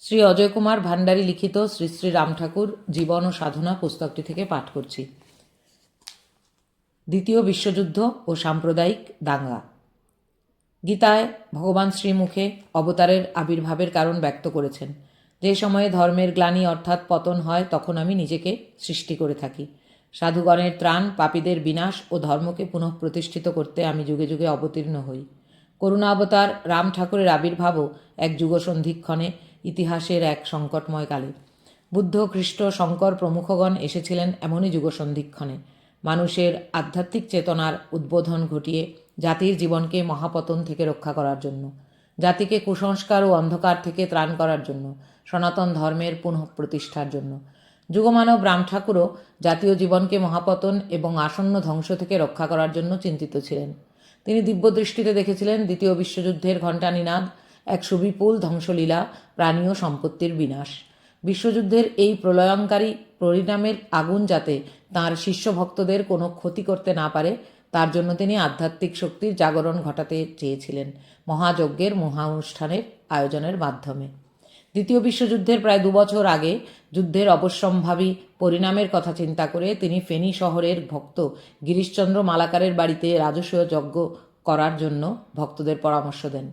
শ্রী অজয় কুমার ভান্ডারী লিখিত শ্রী শ্রী রাম ঠাকুর জীবন ও সাধনা পুস্তকটি থেকে পাঠ করছি। দ্বিতীয় বিশ্বযুদ্ধ ও সাম্প্রদায়িক দাঙ্গা। গীতায় ভগবান শ্রীমুখে অবতারের আবির্ভাবের কারণ ব্যক্ত করেছেন। যে সময়ে ধর্মের গ্লানি অর্থাৎ পতন হয়, তখন আমি নিজেকে সৃষ্টি করে থাকি। সাধুগণের ত্রাণ, পাপীদের বিনাশ ও ধর্মকে পুনঃপ্রতিষ্ঠিত করতে আমি যুগে যুগে অবতীর্ণ হই। করুণা অবতার রাম ঠাকুরের আবির্ভাবও এক যুগসন্ধিক্ষণে, ইতিহাসের এক সংকটময় কালে। বুদ্ধ, খ্রিস্ট, শঙ্কর প্রমুখগণ এসেছিলেন এমনই যুগসন্ধিক্ষণে, মানুষের আধ্যাত্মিক চেতনার উদ্বোধন ঘটিয়ে জাতির জীবনকে মহাপতন থেকে রক্ষা করার জন্য, জাতিকে কুসংস্কার ও অন্ধকার থেকে ত্রাণ করার জন্য, সনাতন ধর্মের পুনঃপ্রতিষ্ঠার জন্য। যুগমানব রাম ঠাকুরও জাতীয় জীবনকে মহাপতন এবং আসন্ন ধ্বংস থেকে রক্ষা করার জন্য চিন্তিত ছিলেন। তিনি দিব্যদৃষ্টিতে দেখেছিলেন দ্বিতীয় বিশ্বযুদ্ধের ঘণ্টানিনাদ, এক সুবিপুল ধ্বংসলীলা, প্রাণী ও সম্পত্তির বিনাশ। বিশ্বযুদ্ধের এই প্রলয়ঙ্কারী পরিণামের আগুন যাতে তাঁর শিষ্য ভক্তদের কোনো ক্ষতি করতে না পারে, তার জন্য তিনি আধ্যাত্মিক শক্তির জাগরণ ঘটাতে চেয়েছিলেন মহাযজ্ঞের মহানুষ্ঠানের আয়োজনের মাধ্যমে। দ্বিতীয় বিশ্বযুদ্ধের প্রায় 2 বছর আগে যুদ্ধের অবশ্যম্ভাবী পরিণামের কথা চিন্তা করে তিনি ফেনী শহরের ভক্ত গিরিশচন্দ্র মালাকারের বাড়িতে রাজসূয় যজ্ঞ করার জন্য ভক্তদের পরামর্শ দেন।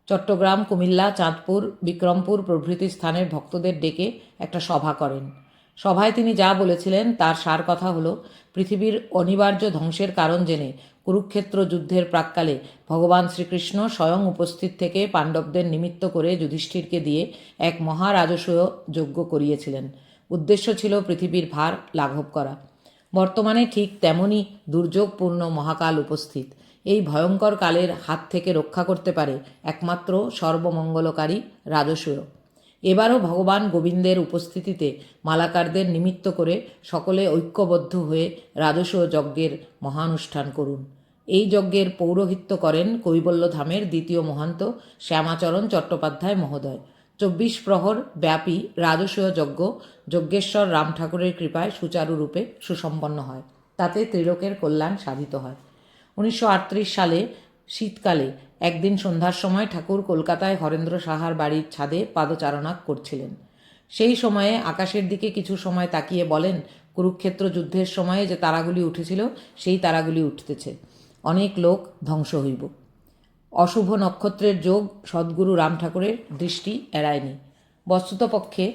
চট্টগ্রাম, কুমিল্লা, চাঁদপুর, বিক্রমপুর প্রভৃতি স্থানের ভক্তদের ডেকে একটা সভা করেন। সভায় তিনি যা বলেছিলেন তার সার কথা হলো, পৃথিবীর অনিবার্য ধ্বংসের কারণ জেনে কুরুক্ষেত্র যুদ্ধের প্রাক্কালে ভগবান শ্রীকৃষ্ণ স্বয়ং উপস্থিত থেকে পাণ্ডবদের নিমিত্ত করে যুধিষ্ঠিরকে দিয়ে এক মহারাজসূয় যজ্ঞ করিয়েছিলেন। উদ্দেশ্য ছিল পৃথিবীর ভার লাঘব করা। বর্তমানে ঠিক তেমনই দুর্যোগপূর্ণ মহাকাল উপস্থিত। এই ভয়ঙ্কর কালের হাত থেকে রক্ষা করতে পারে একমাত্র সর্বমঙ্গলকারী রাজসূয়। এবারও ভগবান গোবিন্দের উপস্থিতিতে মালাকারদের নিমিত্ত করে সকলে ঐক্যবদ্ধ হয়ে রাজসূয় যজ্ঞের মহানুষ্ঠান করুন। এই যজ্ঞের পৌরোহিত্য করেন কৈবল্যধামের দ্বিতীয় মহান্ত শ্যামাচরণ চট্টোপাধ্যায় মহোদয়। 24 প্রহর ব্যাপী রাজসূয় যজ্ঞ যজ্ঞেশ্বর রাম ঠাকুরের কৃপায় সুচারুরূপে সুসম্পন্ন হয়। তাতে ত্রিলোকের কল্যাণ সাধিত হয়। 1938 সালে শীতকালে একদিন সন্ধ্যার সময় ঠাকুর কলকাতায় হরেন্দ্র সাহার বাড়ির ছাদে পাদচারণা করছিলেন। সেই সময়ে আকাশের দিকে কিছু সময় তাকিয়ে বলেন, কুরুক্ষেত্র যুদ্ধের সময়ে যে তারাগুলি উঠেছিল সেই তারাগুলি উঠতেছে, অনেক লোক ধ্বংস হইব। অশুভ নক্ষত্রের যোগ সদ্গুরু রাম ঠাকুরের দৃষ্টি এড়ায়নি। বস্তুতপক্ষে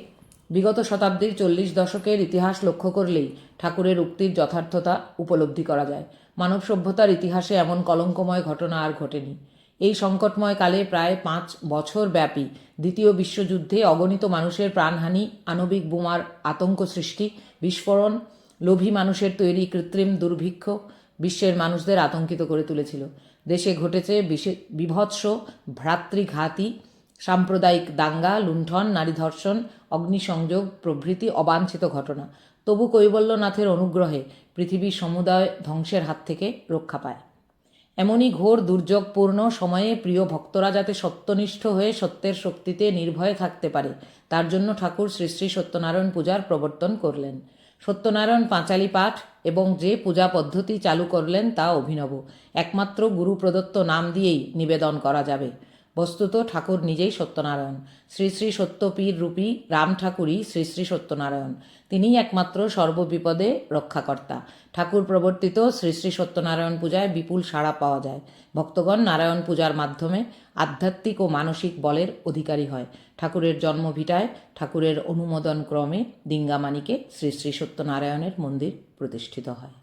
বিগত শতাব্দীর 40 দশকের ইতিহাস লক্ষ্য করলেই ঠাকুরের উক্তির যথার্থতা উপলব্ধি করা যায়। মানব সভ্যতার ইতিহাসে এমন কলঙ্কময় ঘটনা আর ঘটেনি। এই সংকটময় কালে প্রায় 5 বছর ব্যাপী দ্বিতীয় বিশ্বযুদ্ধে অগণিত মানুষের প্রাণহানি, আণবিক বোমার আতঙ্ক সৃষ্টি, বিস্ফোরণ, লোভী মানুষের তৈরি কৃত্রিম দুর্ভিক্ষ বিশ্বের মানুষদের আতঙ্কিত করে তুলেছিল। দেশে ঘটেছে বিভৎস ভ্রাতৃঘাতী সাম্প্রদায়িক দাঙ্গা, লুণ্ঠন, নারী ধর্ষণ, অগ্নিসংযোগ প্রভৃতি অবাঞ্ছিত ঘটনা। তবু কৈবল্যনাথের অনুগ্রহে পৃথিবীর সমুদায় ধ্বংসের হাত থেকে রক্ষা পায়। এমনই ঘোর দুর্যোগপূর্ণ সময়ে প্রিয় ভক্তরা যাতে সত্যনিষ্ঠ হয়ে সত্যের শক্তিতে নির্ভয়ে থাকতে পারে, তার জন্য ঠাকুর শ্রী শ্রী সত্যনারায়ণ পূজার প্রবর্তন করলেন। সত্যনারায়ণ পাঁচালী পাঠ এবং যে পূজা পদ্ধতি চালু করলেন তা অভিনব। একমাত্র গুরু প্রদত্ত নাম দিয়েই নিবেদন করা যাবে। বস্তুত ঠাকুর নিজেই সত্যনারায়ণ। শ্রী শ্রী সত্যপীর রূপী রাম ঠাকুরই শ্রী শ্রী সত্যনারায়ণ। তিনিই একমাত্র সর্ববিপদে রক্ষাকর্তা। ঠাকুর প্রবর্তিত শ্রী শ্রী সত্যনারায়ণ পূজায় বিপুল সাড়া পাওয়া যায়। ভক্তগণ নারায়ণ পূজার মাধ্যমে আধ্যাত্মিক ও মানসিক বলের অধিকারী হয়। ঠাকুরের জন্মভিটায় ঠাকুরের অনুমোদন ক্রমে দিঙ্গামানিকে শ্রী শ্রী সত্যনারায়ণের মন্দির প্রতিষ্ঠিত হয়।